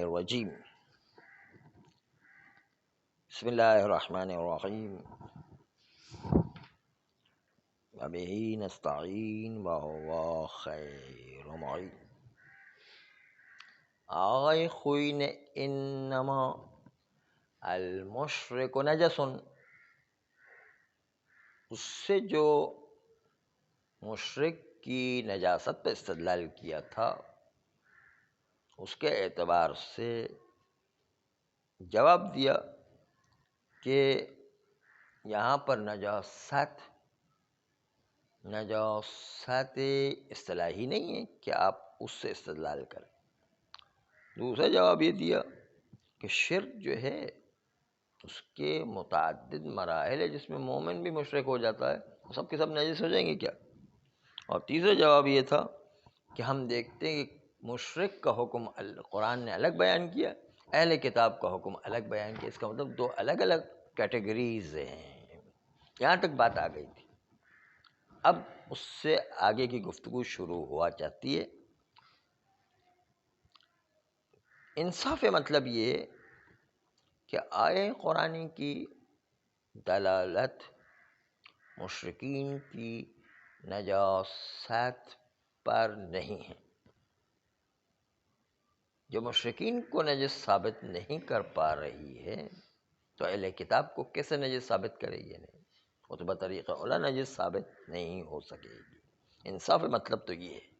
الرجیم بسم اللہ الرحمن الرحیم وبہ نستعین وهو خیر معین. آقای خوئی نے انما المشرک نجس، اس سے جو مشرک کی نجاست پہ استدلال کیا تھا، اس کے اعتبار سے جواب دیا کہ یہاں پر نجاست اصطلاحی نہیں ہے کہ آپ اس سے استدلال کریں. دوسرا جواب یہ دیا کہ شرک جو ہے اس کے متعدد مراحل ہے، جس میں مومن بھی مشرک ہو جاتا ہے، وہ سب کے سب نجس ہو جائیں گے کیا؟ اور تیسرا جواب یہ تھا کہ ہم دیکھتے ہیں کہ مشرک کا حکم قرآن نے الگ بیان کیا، اہل کتاب کا حکم الگ بیان کیا. اس کا مطلب دو الگ الگ کیٹیگریز ہیں. یہاں تک بات آ گئی تھی. اب اس سے آگے کی گفتگو شروع ہوا چاہتی ہے. انصاف مطلب یہ کہ آئے قرآن کی دلالت مشرکین کی نجاست پر نہیں ہے. جو مشرکین کو نجس ثابت نہیں کر پا رہی ہے تو اہل کتاب کو کیسے نجس ثابت کرے گی؟ نہیں، وہ تو بطریقہ اولا نجس ثابت نہیں ہو سکے گی. انصاف مطلب تو یہ ہے.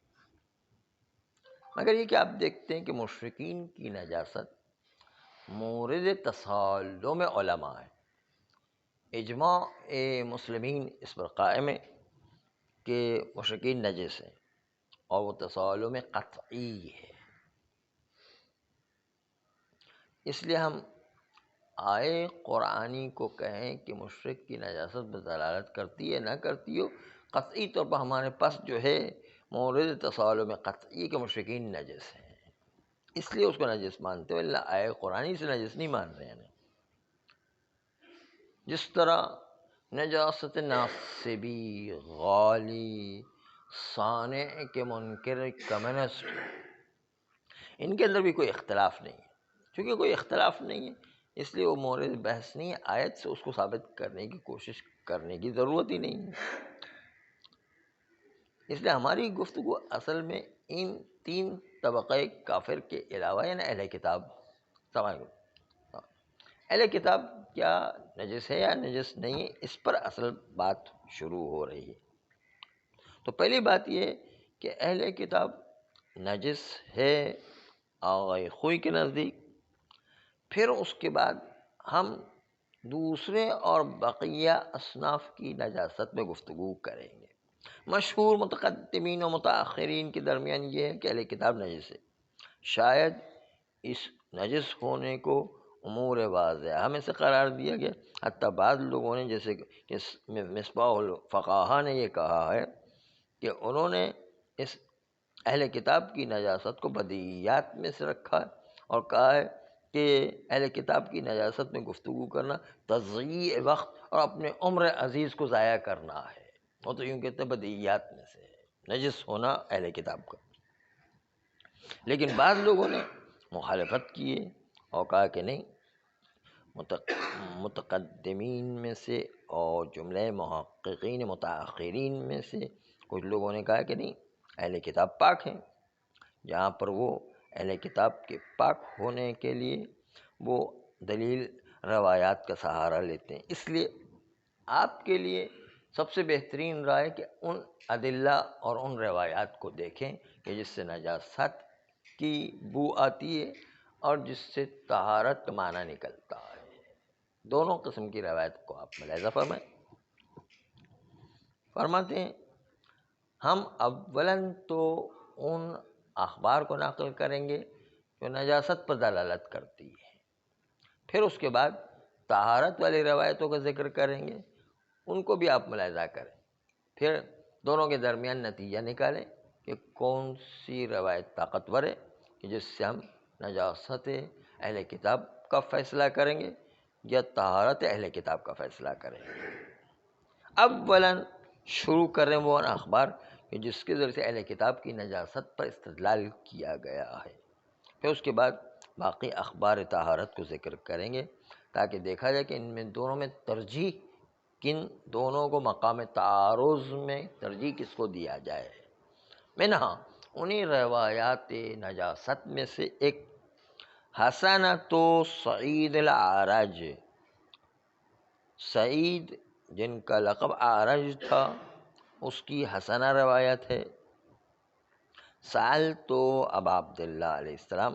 مگر یہ کہ آپ دیکھتے ہیں کہ مشرکین کی نجاست مورد تصالم علماء ہے. اجماع مسلمین اس پر قائم ہے کہ مشرکین نجس ہیں، اور وہ تصالم قطعی ہے. اس لیے ہم آئے قرآنی کو کہیں کہ مشرک کی نجاست پر دلالت کرتی ہے نہ کرتی ہو، قطعی طور پر ہمارے پاس جو ہے مورد تصالم قطعی کہ مشرکین نجس ہیں، اس لیے اس کو نجس مانتے ہو، اللہ آئے قرآنی سے نجس نہیں مان رہے ہیں. جس طرح نجاست ناصبی، غالی، صانع کے منکر، کمیونسٹ، ان کے اندر بھی کوئی اختلاف نہیں ہے. چونکہ کوئی اختلاف نہیں ہے اس لیے وہ مورد بحث نہیں ہے. آیت سے اس کو ثابت کرنے کی کوشش کرنے کی ضرورت ہی نہیں ہے. اس لیے ہماری گفتگو اصل میں ان تین طبقے کافر کے علاوہ، یعنی اہل کتاب، اہل کتاب کیا نجس ہے یا نجس نہیں ہے، اس پر اصل بات شروع ہو رہی ہے. تو پہلی بات یہ کہ اہل کتاب نجس ہے آغای خوئی کے نزدیک. پھر اس کے بعد ہم دوسرے اور بقیہ اصناف کی نجاست میں گفتگو کریں گے. مشہور متقدمین و متاخرین کے درمیان یہ ہے کہ اہل کتاب نجس ہے. شاید اس نجس ہونے کو امور واضح ہمیں سے قرار دیا گیا. حتیٰ بعض لوگوں نے، جیسے کہ مصباح الفقہا نے یہ کہا ہے کہ انہوں نے اس اہل کتاب کی نجاست کو بدیہیات میں سے رکھا ہے اور کہا ہے کہ اہل کتاب کی نجاست میں گفتگو کرنا تضییع وقت اور اپنے عمر عزیز کو ضائع کرنا ہے. وہ تو یوں کہتے ہیں بدیہیات میں سے ہے نجس ہونا اہل کتاب کا. لیکن بعض لوگوں نے مخالفت کی ہے اور کہا کہ نہیں، متقدمین میں سے اور جملہ محققین متاخرین میں سے کچھ لوگوں نے کہا کہ نہیں، اہل کتاب پاک ہیں. جہاں پر وہ اہل کتاب کے پاک ہونے کے لیے وہ دلیل روایات کا سہارا لیتے ہیں. اس لیے آپ کے لیے سب سے بہترین رائے کہ ان ادلہ اور ان روایات کو دیکھیں کہ جس سے نجاست کی بو آتی ہے اور جس سے طہارت کا معنی نکلتا ہے. دونوں قسم کی روایت کو آپ ملاحظہ فرمائیں. فرماتے ہیں ہم اولاً تو ان اخبار کو نقل کریں گے جو نجاست پر دلالت کرتی ہے، پھر اس کے بعد طہارت والی روایتوں کا ذکر کریں گے، ان کو بھی آپ ملاحظہ کریں. پھر دونوں کے درمیان نتیجہ نکالیں کہ کون سی روایت طاقتور ہے کہ جس سے ہم نجاست اہل کتاب کا فیصلہ کریں گے یا طہارت اہل کتاب کا فیصلہ کریں گے. اولاً شروع کریں وہ اخبار کہ جس کے ذریعے سے اہل کتاب کی نجاست پر استدلال کیا گیا ہے. پھر اس کے بعد باقی اخبار طہارت کو ذکر کریں گے تاکہ دیکھا جائے کہ ان میں دونوں میں ترجیح کن دونوں کو مقام تعارض میں ترجیح کس کو دیا جائے۔ منہا انہی روایات نجاست میں سے ایک حسنۃ سعید العرج، سعید جن کا لقب اعرج تھا اس کی حسنہ روایت ہے۔ سألت ابا عبداللہ علیہ السلام،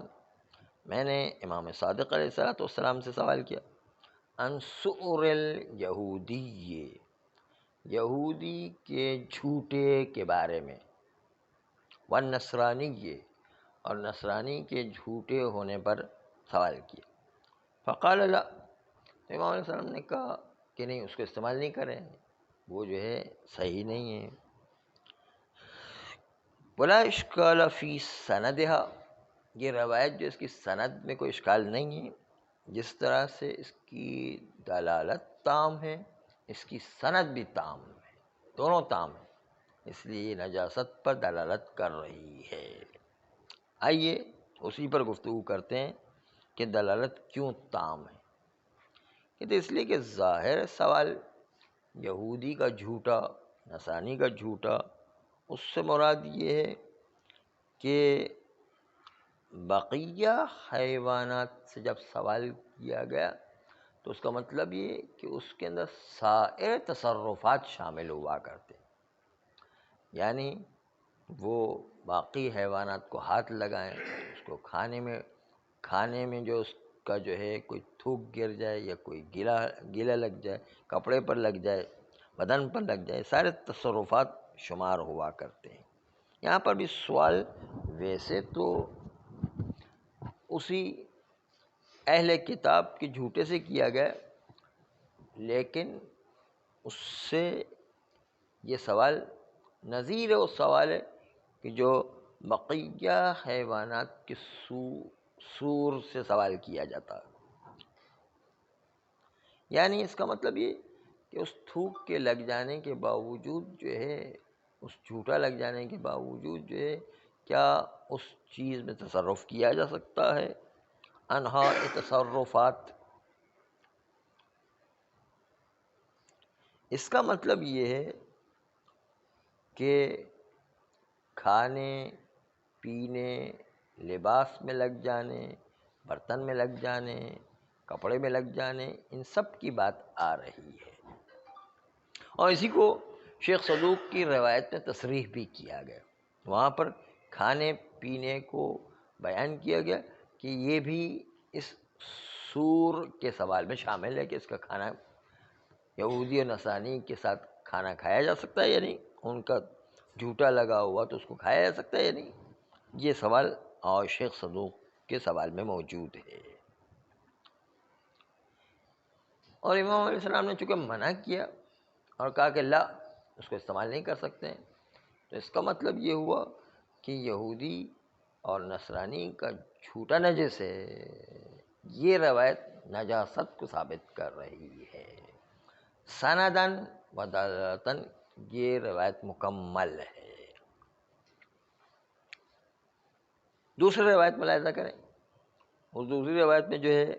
میں نے امام صادق علیہ السلام سے سوال کیا، ان سؤر الیہودی، یہودی کے جھوٹے کے بارے میں، والنصرانی، اور نصرانی کے جھوٹے ہونے پر سوال کیا۔ فقال لا، تو امام علیہ السلام نے کہا کہ نہیں، اس کو استعمال نہیں کریں، وہ جو ہے صحیح نہیں ہے۔ ولا اشکال فی سندھا، یہ روایت جو اس کی سند میں کوئی اشکال نہیں ہے، جس طرح سے اس کی دلالت تام ہے اس کی سند بھی تام ہے، دونوں تام ہیں، اس لیے یہ نجاست پر دلالت کر رہی ہے۔ آئیے اسی پر گفتگو کرتے ہیں کہ دلالت کیوں تام ہے۔ کہ تو اس لیے کہ ظاہر سوال یہودی کا جھوٹا، نصرانی کا جھوٹا، اس سے مراد یہ ہے کہ بقیہ حیوانات سے جب سوال کیا گیا تو اس کا مطلب یہ کہ اس کے اندر سائر تصرفات شامل ہوا کرتے، یعنی وہ باقی حیوانات کو ہاتھ لگائیں، اس کو کھانے میں جو اس کا جو ہے کوئی تھوک گر جائے یا کوئی گیلا لگ جائے، کپڑے پر لگ جائے، بدن پر لگ جائے، سارے تصرفات شمار ہوا کرتے ہیں۔ یہاں پر بھی سوال ویسے تو اسی اہل کتاب کے جھوٹے سے کیا گیا، لیکن اس سے یہ سوال نظیر اس سوال ہے کہ جو بقیہ حیوانات کے سور سے سوال کیا جاتا ہے، یعنی اس کا مطلب یہ کہ اس تھوک کے لگ جانے کے باوجود جو ہے، اس جھوٹا لگ جانے کے باوجود جو ہے، کیا اس چیز میں تصرف کیا جا سکتا ہے؟ انہا تصرفات، اس کا مطلب یہ ہے کہ کھانے پینے، لباس میں لگ جانے، برتن میں لگ جانے، کپڑے میں لگ جانے، ان سب کی بات آ رہی ہے۔ اور اسی کو شیخ صدوق کی روایت میں تصریح بھی کیا گیا، وہاں پر کھانے پینے کو بیان کیا گیا کہ یہ بھی اس سور کے سوال میں شامل ہے کہ اس کا کھانا یہودی اور نصرانی کے ساتھ کھانا کھایا جا سکتا ہے یا نہیں، ان کا جھوٹا لگا ہوا تو اس کو کھایا جا سکتا ہے یا نہیں، یہ سوال اور شیخ صدوق کے سوال میں موجود ہے۔ اور امام علیہ السلام نے چونکہ منع کیا اور کہا کہ لا، اس کو استعمال نہیں کر سکتے ہیں، تو اس کا مطلب یہ ہوا کہ یہودی اور نصرانی کا جھوٹا نجس ہے، یہ روایت نجاست کو ثابت کر رہی ہے۔ سندن و دلالتن یہ روایت مکمل ہے۔ دوسری روایت ملاحظہ کریں، اس دوسری روایت میں جو ہے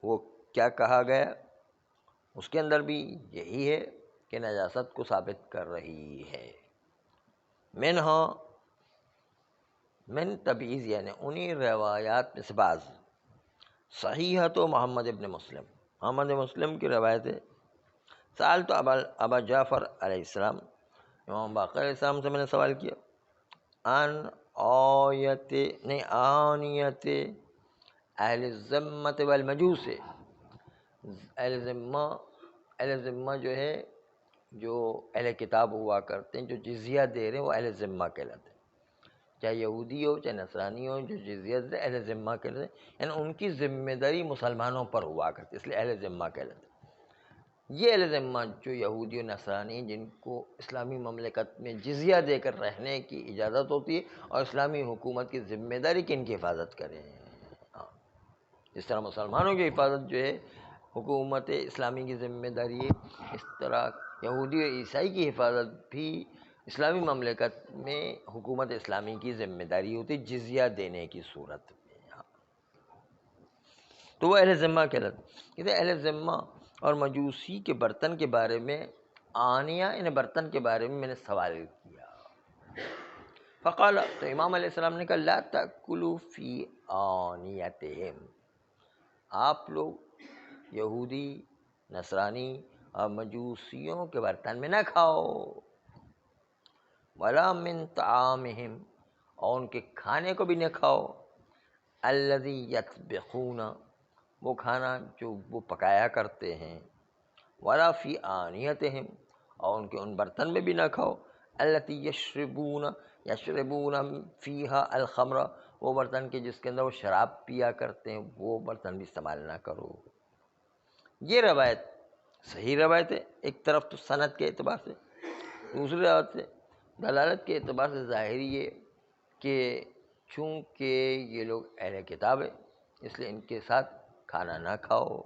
وہ کیا کہا گیا، اس کے اندر بھی یہی ہے کہ نجاست کو ثابت کر رہی ہے۔ منہا، من تبعیض، یعنی انہی روایات میں سے بعض، صحیحۃ محمد ابن مسلم، محمد مسلم کی روایت ہے، سألت ابا جعفر علیہ السلام، امام باقر علیہ السلام سے میں نے سوال کیا، آنیت اہل الذمۃ والمجوس، اہل ذمہ جو ہے، جو اہل کتاب ہوا کرتے ہیں، جو جزیہ دے رہے ہیں، وہ اہل ذمہ کہلاتے ہیں، چاہے یہودی ہو چاہے نصرانی ہو، جو جزیہ دے اہل ذمہ کہلاتے ہیں، یعنی ان کی ذمہ داری مسلمانوں پر ہوا کرتی ہے، اس لیے اہل ذمہ کہلاتے ہیں۔ یہ اہل ذمہ جو یہودی و نصرانی، جن کو اسلامی مملکت میں جزیہ دے کر رہنے کی اجازت ہوتی ہے، اور اسلامی حکومت کی ذمہ داری کہ ان کی حفاظت کریں، جس طرح مسلمانوں کی حفاظت جو ہے حکومت اسلامی کی ذمہ داری ہے، اس طرح یہودی و عیسائی کی حفاظت بھی اسلامی مملکت میں حکومت اسلامی کی ذمہ داری ہوتی ہے، جزیہ دینے کی صورت میں۔ تو وہ اہل ذمہ کہتے ہیں اہل ذمہ اور مجوسی کے برتن کے بارے میں آنیہ ان برتن کے بارے میں نے سوال کیا. فقال، تو امام علیہ السلام نے کہا لا تأکلوا فی آنیتہم، آپ لوگ یہودی، نصرانی اور مجوسیوں کے برتن میں نہ کھاؤ. ولا من طعامہم، اور ان کے کھانے کو بھی نہ کھاؤ. الذی یطبخون، وہ کھانا جو وہ پکایا کرتے ہیں. ولا فی آنیتہم، اور ان کے ان برتن میں بھی نہ کھاؤ. التی یشربون فیہا الخمر، وہ برتن کے جس کے اندر وہ شراب پیا کرتے ہیں، وہ برتن بھی استعمال نہ کرو. یہ روایت صحیح روایت ہے ایک طرف تو سند کے اعتبار سے، دوسری روایت سے دلالت کے اعتبار سے ظاہری یہ کہ چونکہ یہ لوگ اہل کتاب ہے اس لیے ان کے ساتھ کھانا نہ کھاؤ.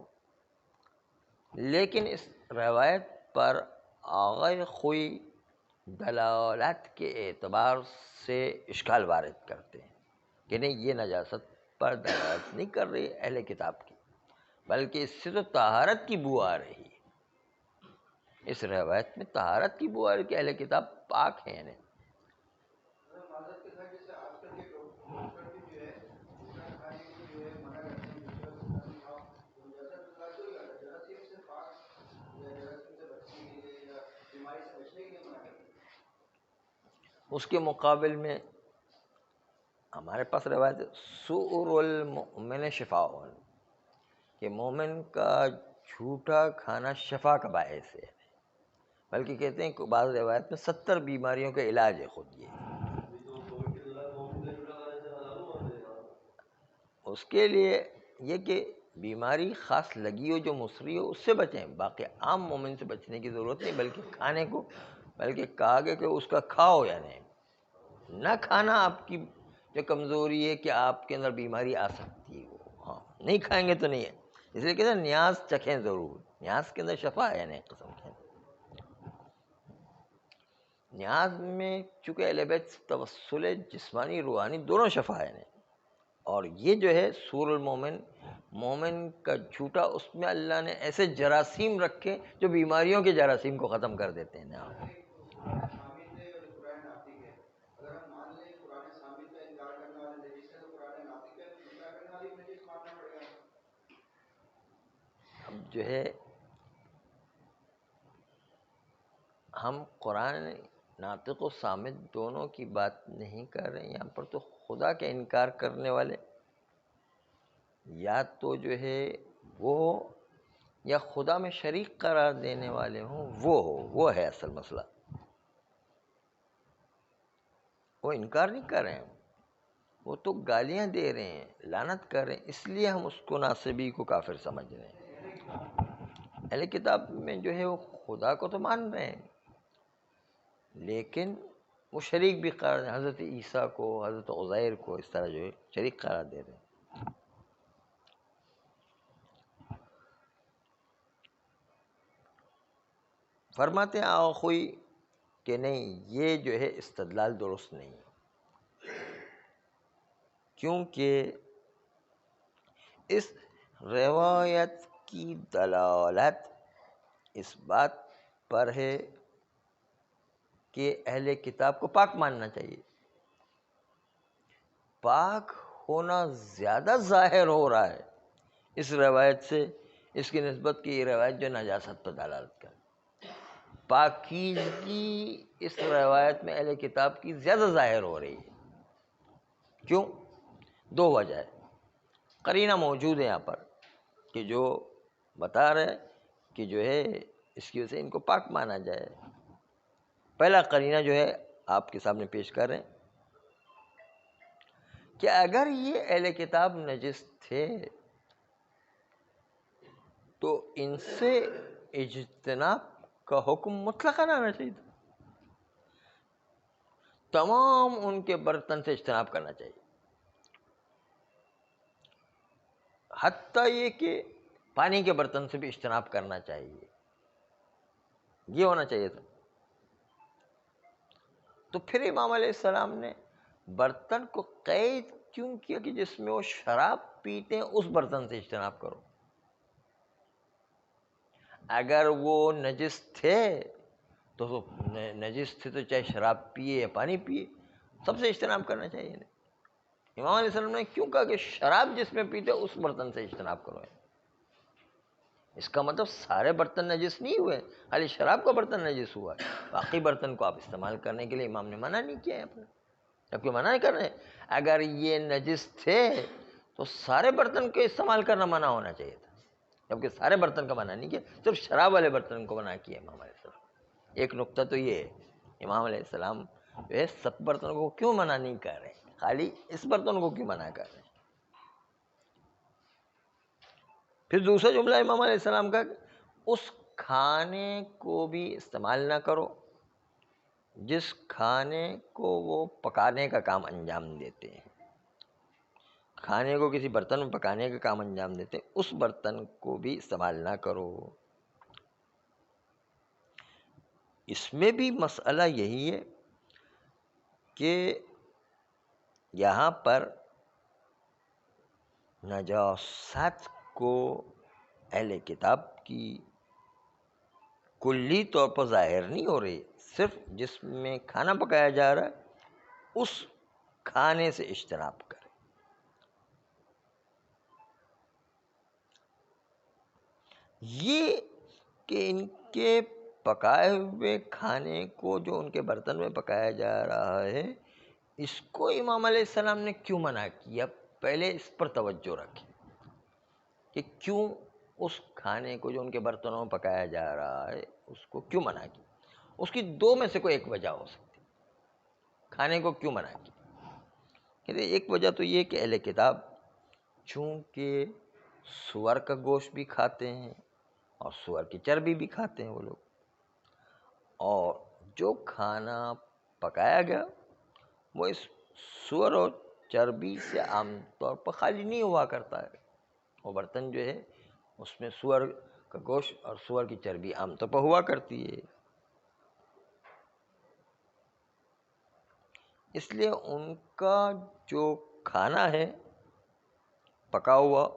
لیکن اس روایت پر آغا خوئی دلالت کے اعتبار سے اشکال وارد کرتے ہیں کہ نہیں، یہ نجاست پر دلالت نہیں کر رہی اہل کتاب کی، بلکہ اس سے تو طہارت کی بو آ رہی ہے. اس روایت میں طہارت کی بو آ رہی ہے کہ اہل کتاب پاک ہیں. یعنی اس کے مقابل میں ہمارے پاس روایت سؤر المؤمن شفاء، کہ مومن کا جھوٹا کھانا شفا کا باعث ہے. بلکہ کہتے ہیں کہ بعض روایت میں 70 بیماریوں کا علاج ہے خود یہ. اس کے لیے یہ کہ بیماری خاص لگی ہو جو مصری ہو اس سے بچیں، باقی عام مومن سے بچنے کی ضرورت نہیں. بلکہ کھانے کو، بلکہ کہا گیا کہ اس کا کھاؤ، یعنی نہ کھانا آپ کی جو کمزوری ہے کہ آپ کے اندر بیماری آ سکتی ہے، ہاں نہیں کھائیں گے تو نہیں ہے. اس لیے کہتے ہیں نیاز چکھیں ضرور، نیاز کے اندر شفا ہے. یعنی قسم کے نیاز میں چونکہ اہل بیت توسل جسمانی روحانی دونوں شفا ہے. اور یہ جو ہے سور المومن، مومن کا جھوٹا، اس میں اللہ نے ایسے جراثیم رکھے جو بیماریوں کے جراثیم کو ختم کر دیتے ہیں. اب جو ہے ہم قرآن ناطق و صامت دونوں کی بات نہیں کر رہے ہیں یہاں پر. تو خدا کے انکار کرنے والے یا تو جو ہے وہ یا خدا میں شریک قرار دینے والے ہوں وہ ہے اصل مسئلہ. وہ انکار نہیں کر رہے ہیں، وہ تو گالیاں دے رہے ہیں، لعنت کر رہے ہیں. اس لیے ہم اس کو ناصبی کو کافر سمجھ رہے ہیں. اہل کتاب میں جو ہے وہ خدا کو تو مان رہے ہیں لیکن وہ شریک بھی قرار دیں. حضرت عیسیٰ کو، حضرت عزیر کو اس طرح جو ہے شریک قرار دے رہے ہیں. فرماتے ہیں آخوئی کہ نہیں، یہ جو ہے استدلال درست نہیں، کیونکہ اس روایت کی دلالت اس بات پر ہے کہ اہل کتاب کو پاک ماننا چاہیے. پاک ہونا زیادہ ظاہر ہو رہا ہے اس روایت سے، اس کی نسبت کی یہ روایت جو نجاست پر دلالت کرے. پاکیزگی اس روایت میں اہل کتاب کی زیادہ ظاہر ہو رہی ہے. کیوں؟ دو وجہ ہے. قرینہ موجود ہے یہاں پر کہ جو بتا رہے کہ جو ہے اس کی وجہ سے ان کو پاک مانا جائے. پہلا قرینہ جو ہے آپ کے سامنے پیش کر رہے ہیں کہ اگر یہ اہل کتاب نجس تھے تو ان سے اجتناب کا حکم مطلقاً آنا چاہیے تھا. تمام ان کے برتن سے اجتناب کرنا چاہیے، حتیٰ یہ کہ پانی کے برتن سے بھی اجتناب کرنا چاہیے. یہ ہونا چاہیے تھا. تو پھر امام علیہ السلام نے برتن کو قید کیوں کیا کہ جس میں وہ شراب پیتے ہیں اس برتن سے اجتناب کرو. اگر وہ نجس تھے تو نجس تھے تو چاہے شراب پیے یا پانی پیے سب سے اجتناب کرنا چاہیے. امام علیہ السلام نے کیوں کہا کہ شراب جس میں پیتے اس برتن سے اجتناب کرو؟ اس کا مطلب سارے برتن نجس نہیں ہوئے، خالی شراب کا برتن نجس ہوا ہے، باقی برتن کو آپ استعمال کرنے کے لیے امام نے منع نہیں کیا ہے. جبکہ منع نہیں کر رہے، اگر یہ نجس تھے تو سارے برتن کو استعمال کرنا منع ہونا چاہیے تھا، جبکہ سارے برتن کا منع نہیں کیا، صرف شراب والے برتن کو منع کیا امام علیہ السلام. ایک نقطہ تو یہ ہے، امام علیہ السلام جو ہے سب برتنوں کو کیوں منع نہیں کر رہے، خالی اس برتن کو کیوں منع کر رہے ہیں. پھر دوسرا جملہ امام علیہ السلام کا، اس کھانے کو بھی استعمال نہ کرو جس کھانے کو وہ پکانے کا کام انجام دیتے ہیں. کھانے کو کسی برتن میں پکانے کا کام انجام دیتے ہیں، اس برتن کو بھی استعمال نہ کرو. اس میں بھی مسئلہ یہی ہے کہ یہاں پر نجاست کو اہل کتاب کی کلی طور پر ظاہر نہیں ہو رہی، صرف جس میں کھانا پکایا جا رہا ہے اس کھانے سے اجتناب کرے. یہ کہ ان کے پکائے ہوئے کھانے کو جو ان کے برتن میں پکایا جا رہا ہے اس کو امام علیہ السلام نے کیوں منع کیا، پہلے اس پر توجہ رکھیں کہ کیوں اس کھانے کو جو ان کے برتنوں میں پکایا جا رہا ہے اس کو کیوں منع کیا. اس کی دو میں سے کوئی ایک وجہ ہو سکتی، کھانے کو کیوں منع کیا. کہتے ایک وجہ تو یہ کہ اہل کتاب چونکہ سور کا گوشت بھی کھاتے ہیں اور سور کی چربی بھی کھاتے ہیں وہ لوگ، اور جو کھانا پکایا گیا وہ اس سور اور چربی سے عام طور پر خالی نہیں ہوا کرتا ہے. وہ برتن جو ہے اس میں سور کا گوشت اور سور کی چربی عام طور پر ہوا کرتی ہے، اس لیے ان کا جو کھانا ہے پکا ہوا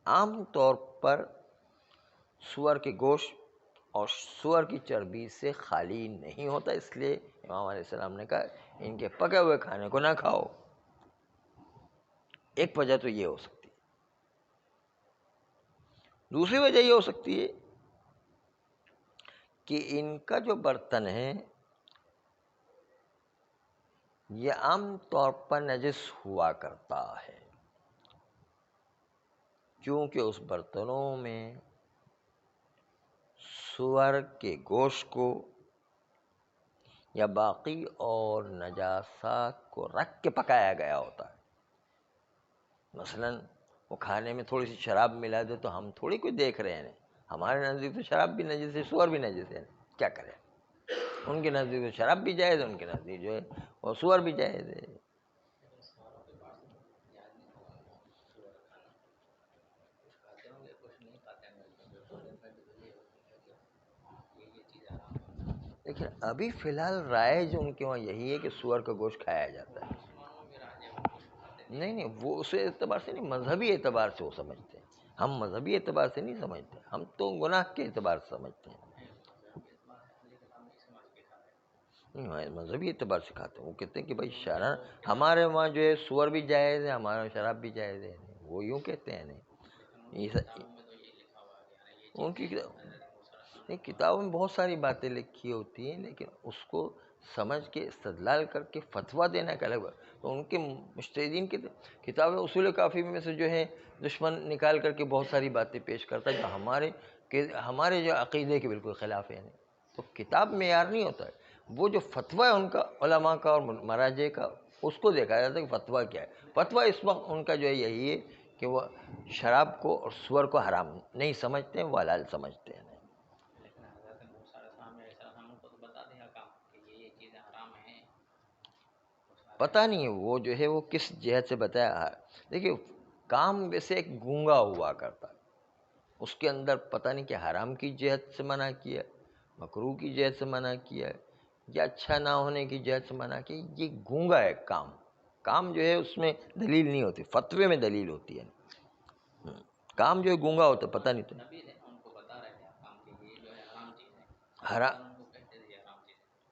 عام طور پر سور کے گوشت اور سور کی چربی سے خالی نہیں ہوتا. اس لیے امام علیہ السلام نے کہا ان کے پکے ہوئے کھانے کو نہ کھاؤ. ایک وجہ تو یہ ہو سکتی ہے. دوسری وجہ یہ ہو سکتی ہے کہ ان کا جو برتن ہے یہ عام طور پر نجس ہوا کرتا ہے، کیونکہ اس برتنوں میں سور کے گوشت کو یا باقی اور نجاسات کو رکھ کے پکایا گیا ہوتا ہے. مثلاً وہ کھانے میں تھوڑی سی شراب ملا دے تو ہم تھوڑی کوئی دیکھ رہے ہیں، ہمارے نزدیک تو شراب بھی نجس ہے، سور بھی نجس ہے، کیا کریں. ان کے نزدیک تو شراب بھی جائز ہے، ان کے نزدیک جو ہے وہ سور بھی جائز ہے. لیکن ابھی فی الحال رائج ان کے وہاں یہی ہے کہ سور کا گوشت کھایا جاتا ہے. نہیں وہ اس اعتبار سے نہیں، مذہبی اعتبار سے وہ سمجھتے ہیں. ہم مذہبی اعتبار سے نہیں سمجھتے، ہم تو گناہ کے اعتبار سے سمجھتے ہیں. مذہبی اعتبار سے کھاتے ہیں. وہ کہتے ہیں کہ بھائی شرع ہمارے وہاں جو ہے سور بھی جائز ہے، ہمارے شراب بھی جائز ہے. وہ یوں کہتے ہیں. نہیں ان کی کتابوں میں بہت ساری باتیں لکھی ہوتی ہیں، لیکن اس کو سمجھ کے استدلال کر کے فتویٰ دینا ایک الگ بات. تو ان کے مجتہدین کی کتاب اصول کافی میں سے جو ہے دشمن نکال کر کے بہت ساری باتیں پیش کرتا ہے جو ہمارے جو عقیدے کے بالکل خلاف ہے. تو کتاب معیار نہیں ہوتا ہے، وہ جو فتویٰ ہے ان کا علماء کا اور مراجع کا اس کو دیکھا جاتا ہے کہ فتویٰ کیا ہے. فتویٰ اس وقت ان کا جو ہے یہی ہے کہ وہ شراب کو اور سور کو حرام نہیں سمجھتے ہیں، وہ حلال سمجھتے ہیں. پتہ نہیں وہ جو ہے وہ کس جہت سے بتایا. دیکھیے کام ویسے ایک گونگا ہوا کرتا ہے، اس کے اندر پتہ نہیں کہ حرام کی جہت سے منع کیا، مکروہ کی جہت سے منع کیا یا اچھا نہ ہونے کی جہت سے منع کیا. یہ گونگا ہے کام، کام جو ہے اس میں دلیل نہیں ہوتی، فتوے میں دلیل ہوتی ہے. کام جو ہے گونگا ہوتا ہے، پتہ نہیں تو.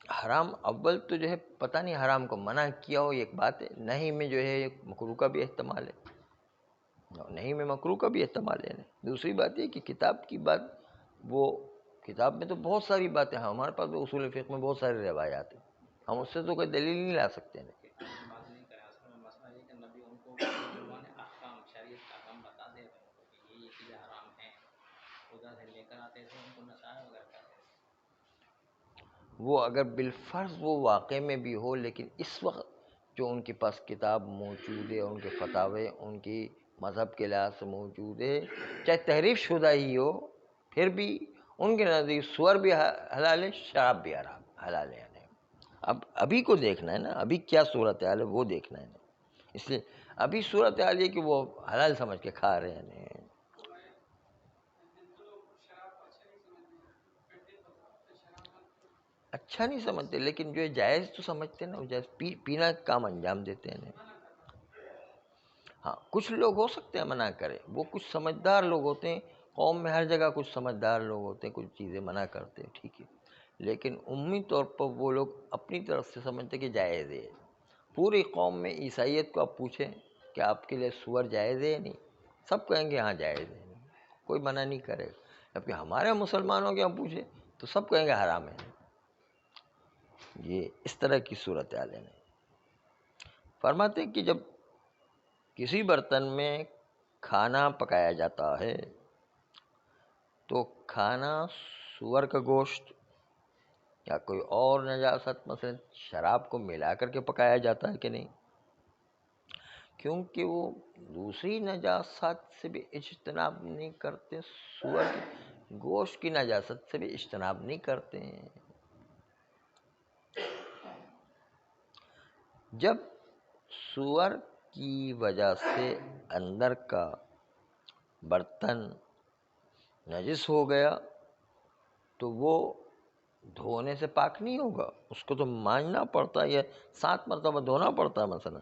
حرام اول تو جو ہے پتہ نہیں حرام کو منع کیا ہو، یہ ایک بات ہے. نہیں میں جو ہے مکروہ کا بھی احتمال ہے، نہیں میں مکروہ کا بھی احتمال ہے. دوسری بات یہ کہ کتاب کی بات، وہ کتاب میں تو بہت ساری باتیں ہیں، ہمارے پاس تو اصول فقہ میں بہت ساری روایات ہیں، ہم اس سے تو کوئی دلیل نہیں لا سکتے ہیں. وہ اگر بالفرض وہ واقع میں بھی ہو، لیکن اس وقت جو ان کے پاس کتاب موجود ہے، ان کے فتاوے ان کی مذہب کے لحاظ سے موجود ہے، چاہے تحریف شدہ ہی ہو، پھر بھی ان کے نزدیک سور بھی حلال ہے، شراب بھی حلال ہے. اب ابھی کو دیکھنا ہے نا، ابھی کیا صورتحال ہے وہ دیکھنا ہے نا. اس لیے ابھی صورتحال یہ کہ وہ حلال سمجھ کے کھا رہے ہیں. اچھا نہیں سمجھتے، لیکن جو ہے جائز تو سمجھتے ہیں نا، جائز پینا کام انجام دیتے ہیں. ہاں کچھ لوگ ہو سکتے ہیں منع کرے، وہ کچھ سمجھدار لوگ ہوتے ہیں، قوم میں ہر جگہ کچھ سمجھدار لوگ ہوتے ہیں، کچھ چیزیں منع کرتے ہیں، ٹھیک ہے. لیکن عمومی طور پر وہ لوگ اپنی طرف سے سمجھتے کہ جائز ہے. پوری قوم میں عیسائیت کو آپ پوچھیں کہ آپ کے لیے سور جائز ہے یا نہیں، سب کہیں گے ہاں جائز ہے، کوئی منع نہیں کرے گا. جبکہ ہمارے مسلمانوں کے ہم پوچھیں تو سب کہیں گے حرام ہے. یہ اس طرح کی صورتحال ہے. فرماتے ہیں کہ جب کسی برتن میں کھانا پکایا جاتا ہے تو کھانا سور کا گوشت یا کوئی اور نجاست مثلا شراب کو ملا کر کے پکایا جاتا ہے کہ نہیں، کیونکہ وہ دوسری نجاست سے بھی اجتناب نہیں کرتے، سور کے گوشت کی نجاست سے بھی اجتناب نہیں کرتے ہیں. جب سور کی وجہ سے اندر کا برتن نجس ہو گیا تو وہ دھونے سے پاک نہیں ہوگا، اس کو تو مانجنا پڑتا ہے، 7 مرتبہ دھونا پڑتا ہے. مثلا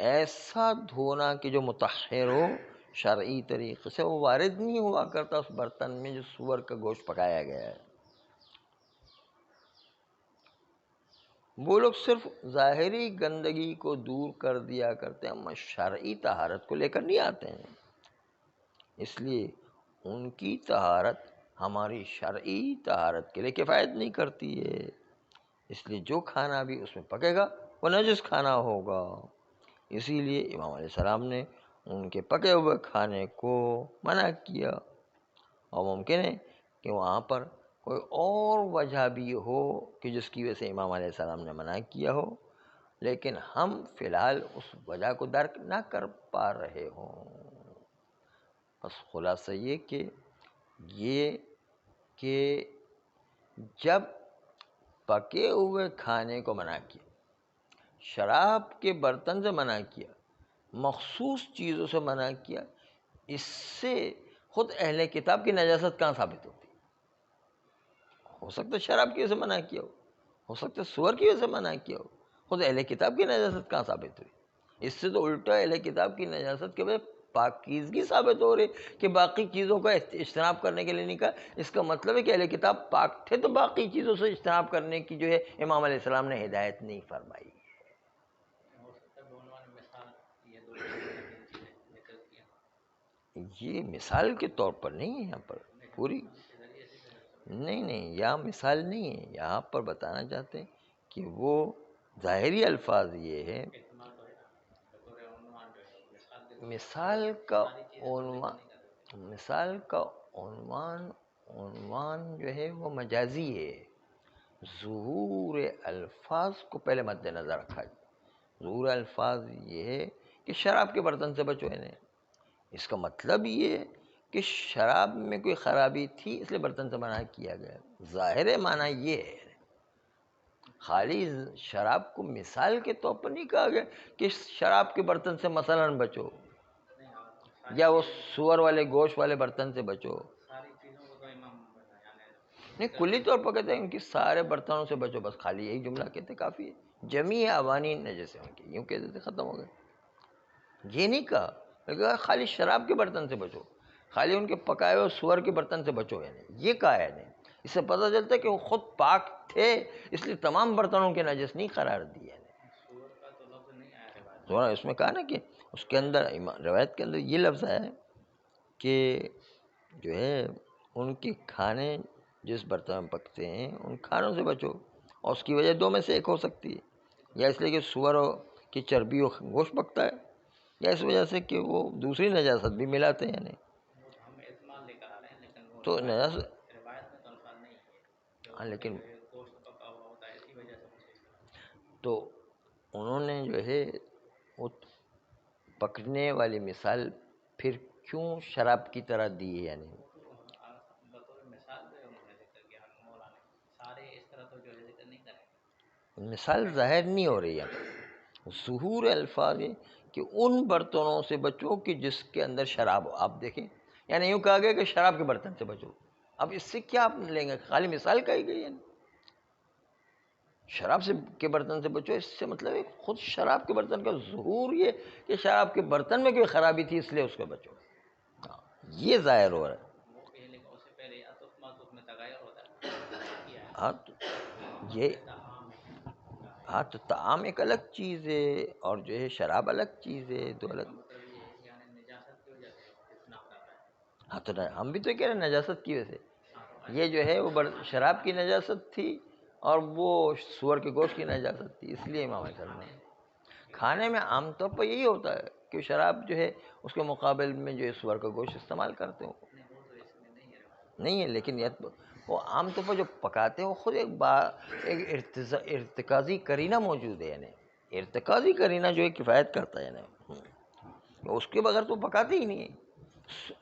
ایسا دھونا کہ جو مطہر ہو شرعی طریقے سے، وہ وارد نہیں ہوا کرتا اس برتن میں جو سور کا گوشت پکایا گیا ہے. وہ لوگ صرف ظاہری گندگی کو دور کر دیا کرتے ہیں، اما شرعی طہارت کو لے کر نہیں آتے ہیں. اس لیے ان کی طہارت ہماری شرعی طہارت کے لیے کفایت نہیں کرتی ہے. اس لیے جو کھانا بھی اس میں پکے گا وہ نجس کھانا ہوگا. اسی لیے امام علیہ السلام نے ان کے پکے ہوئے کھانے کو منع کیا. اور ممکن ہے کہ وہاں پر کوئی اور وجہ بھی ہو کہ جس کی وجہ سے امام علیہ السلام نے منع کیا ہو، لیکن ہم فی الحال اس وجہ کو درک نہ کر پا رہے ہوں. بس خلاصہ یہ کہ جب پکے ہوئے کھانے کو منع کیا، شراب کے برتن سے منع کیا، مخصوص چیزوں سے منع کیا، اس سے خود اہل کتاب کی نجاست کہاں ثابت ہوتی؟ ہو سکتا ہے شراب کی وجہ سے منع کیا ہو سکتا ہے سور کی وجہ سے منع کیا ہو، خود اہل کتاب کی نجاست کہاں ثابت ہوئی؟ اس سے تو الٹا اہل کتاب کی نجاست کے وجہ پاکیزگی ثابت ہو رہی کہ باقی چیزوں کا اجتناب کرنے کے لیے نہیں کہا. اس کا مطلب ہے کہ اہل کتاب پاک تھے تو باقی چیزوں سے اجتناب کرنے کی جو ہے امام علیہ السلام نے ہدایت نہیں فرمائی. یہ مثال کے طور پر نہیں ہے، یہاں پر پوری نہیں یہاں مثال نہیں ہے، یہاں پر بتانا چاہتے ہیں کہ وہ ظاہری الفاظ یہ ہے. مثال کا عنوان جو ہے وہ مجازی ہے. ظہور الفاظ کو پہلے مد نظر رکھا جائے. ظہور الفاظ یہ ہے کہ شراب کے برتن سے بچو. اس کا مطلب یہ ہے کہ شراب میں کوئی خرابی تھی اس لیے برتن سے منع کیا گیا. ظاہر معنی یہ ہے، خالی شراب کو مثال کے طور پر نہیں کہا گیا کہ شراب کے برتن سے مثلاً بچو یا وہ سور والے گوشت والے برتن سے بچو. نہیں کلی طور پر کہتے ہیں کہ سارے برتنوں سے بچو، بس خالی یہی جملہ کہتے کافی ہے. جمیع اوانی نجس ہیں ان کی، یوں کہتے تھے ختم ہو گئے. یہ نہیں کہا بلکہ خالی شراب کے برتن سے بچو، خالی ان کے پکائے ہوئے سور کے برتن سے بچو، یعنی یہ کہا ہے نہیں. اس سے پتہ چلتا ہے کہ وہ خود پاک تھے، اس لیے تمام برتنوں کے نجس نہیں قرار دیے. تو اس میں کہا نا کہ اس کے اندر روایت کے اندر یہ لفظ ہے کہ جو ہے ان کے کھانے جس برتن میں پکتے ہیں ان کھانوں سے بچو، اور اس کی وجہ دو میں سے ایک ہو سکتی ہے، یا اس لیے کہ سور کی چربی و گوشت پکتا ہے، یا اس وجہ سے کہ وہ دوسری نجاست بھی ملاتے ہیں. یعنی تو نجاست، ہاں لیکن تو انہوں نے جو ہے وہ پکنے والی مثال پھر کیوں شراب کی طرح دی ہے؟ یعنی مثال ظاہر نہیں ہو رہی ہے، ظہور الفاظ ہے کہ ان برتنوں سے بچو کہ جس کے اندر شراب ہو. آپ دیکھیں، یعنی یوں کہا گیا کہ شراب کے برتن سے بچو. اب اس سے کیا آپ لیں گے؟ خالی مثال کہی گئی ہے. شراب سے کے برتن سے بچو، اس سے مطلب ہے خود شراب کے برتن کا ظہور یہ کہ شراب کے برتن میں کوئی خرابی تھی اس لیے اس کو بچو. یہ ظاہر ہو رہا ہے. ہاں تو یہ، ہاں تو طعام ایک الگ چیز ہے اور جو ہے شراب الگ چیز ہے، دو الگ. ہاں تو ہم بھی تو کہہ رہے ہیں نجاست کی وجہ سے، یہ جو ہے وہ شراب کی نجاست تھی اور وہ سور کے گوشت کی نجاست تھی، اس لیے امام علیہ السلام نے کھانے میں عام طور پر یہی ہوتا ہے کہ شراب جو ہے اس کے مقابل میں جو ہے سور کا گوشت استعمال کرتے ہو. نہیں ہے، لیکن وہ عام طور پر جو پکاتے ہیں وہ خود ایک ارتکازی قرینہ موجود ہے. یعنی ارتکازی قرینہ جو ہے کفایت کرتا ہے، یعنی اس کے بغیر تو پکاتے ہی نہیں ہے.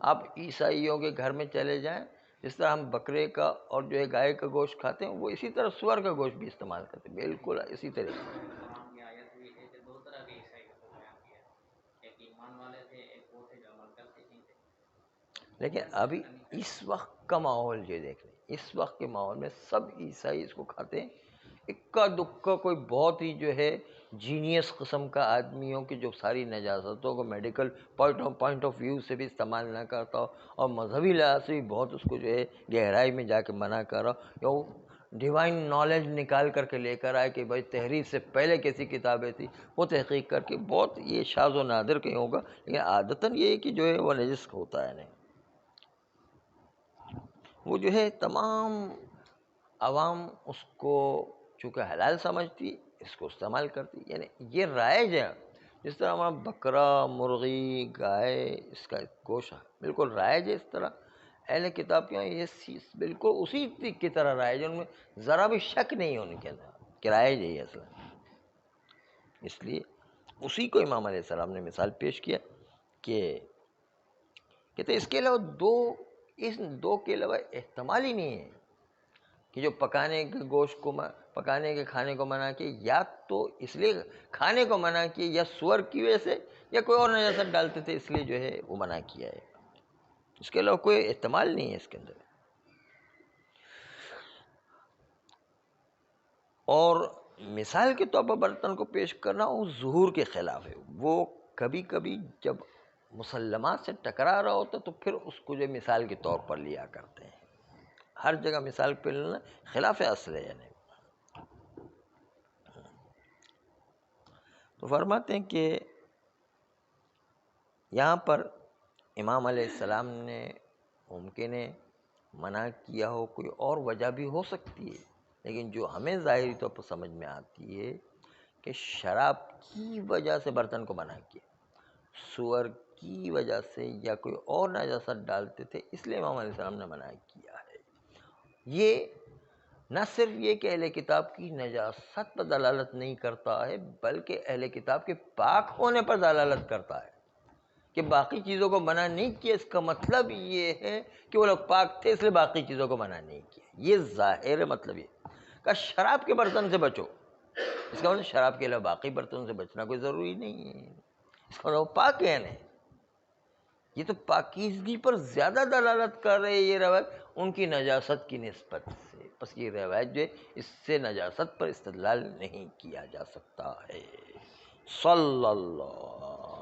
آپ عیسائیوں کے گھر میں چلے جائیں، جس طرح ہم بکرے کا اور جو ہے گائے کا گوشت کھاتے ہیں، وہ اسی طرح سور کا گوشت بھی استعمال کرتے ہیں، بالکل اسی طرح. لیکن ابھی اس وقت کا ماحول یہ دیکھ لیں، اس وقت کے ماحول میں سب عیسائی اس کو کھاتے ہیں. اکا دکا کوئی بہت ہی جو ہے جینیس قسم کا آدمی ہو کہ جو ساری نجاستوں کو میڈیکل پوائنٹ آف ویو سے بھی استعمال نہ کرتا ہو اور مذہبی لحاظ سے بھی بہت اس کو جو ہے گہرائی میں جا کے منع کر رہا ہو، یا وہ ڈیوائن نالج نکال کر کے لے کر آئے کہ بھائی تحریر سے پہلے کیسی کتابیں تھیں، وہ تحقیق کر کے، بہت یہ شاذ و نادر کہیں ہوگا، لیکن عادتاً یہ ہے کہ جو ہے وہ نجس ہوتا ہے. نہیں، وہ جو ہے تمام عوام اس کو چونکہ حلال سمجھتی اس کو استعمال کرتی. یعنی یہ رائج ہے، جس طرح ہمارا بکرا، مرغی، گائے، اس کا گوشت بالکل رائج ہے، اس طرح اہل کتاب کے یہاں یہ چیز بالکل اسی کی طرح رائج ہے. ان میں ذرا بھی شک نہیں ہے ان کے اندر کہ رائج ہے یہ اصلا. اس لیے اسی کو امام علیہ السلام نے مثال پیش کیا کہ کہتے اس کے علاوہ اس دو کے علاوہ احتمال ہی نہیں ہے کہ جو پکانے کے گوشت کو، پکانے کے کھانے کو منع کیے، یا تو اس لیے کھانے کو منع کیے یا سور کی وجہ سے یا کوئی اور نجاست ڈالتے تھے اس لیے جو ہے وہ منع کیا ہے. اس کے علاوہ کوئی احتمال نہیں ہے اس کے اندر. اور مثال کے طور پر برتن کو پیش کرنا وہ ظہور کے خلاف ہے. وہ کبھی کبھی جب مسلمات سے ٹکرا رہا ہوتا تو پھر اس کو جو مثال کے طور پر لیا کرتے ہیں. ہر جگہ مثال پہ لینا خلاف اصل ہے. یعنی تو فرماتے ہیں کہ یہاں پر امام علیہ السلام نے ممکن ہے منع کیا ہو، کوئی اور وجہ بھی ہو سکتی ہے، لیکن جو ہمیں ظاہری طور پر سمجھ میں آتی ہے کہ شراب کی وجہ سے برتن کو منع کیا، سور کی وجہ سے یا کوئی اور نجاست ڈالتے تھے اس لیے امام علیہ السلام نے منع کیا ہے. یہ نہ صرف یہ کہ اہل کتاب کی نجاست پر دلالت نہیں کرتا ہے، بلکہ اہل کتاب کے پاک ہونے پر دلالت کرتا ہے کہ باقی چیزوں کو منع نہیں کیا. اس کا مطلب یہ ہے کہ وہ لوگ پاک تھے اس لیے باقی چیزوں کو منع نہیں کیا. یہ ظاہر مطلب یہ کہ شراب کے برتن سے بچو، اس کا مطلب شراب کے علاوہ باقی برتنوں سے بچنا کوئی ضروری نہیں ہے، اس کا مطلب پاک ہے. نہیں، یہ تو پاکیزگی پر زیادہ دلالت کر رہے یہ روایت ان کی نجاست کی نسبت سے، بس یہ روایت جو ہے اس سے نجاست پر استدلال نہیں کیا جا سکتا ہے۔ صلی اللہ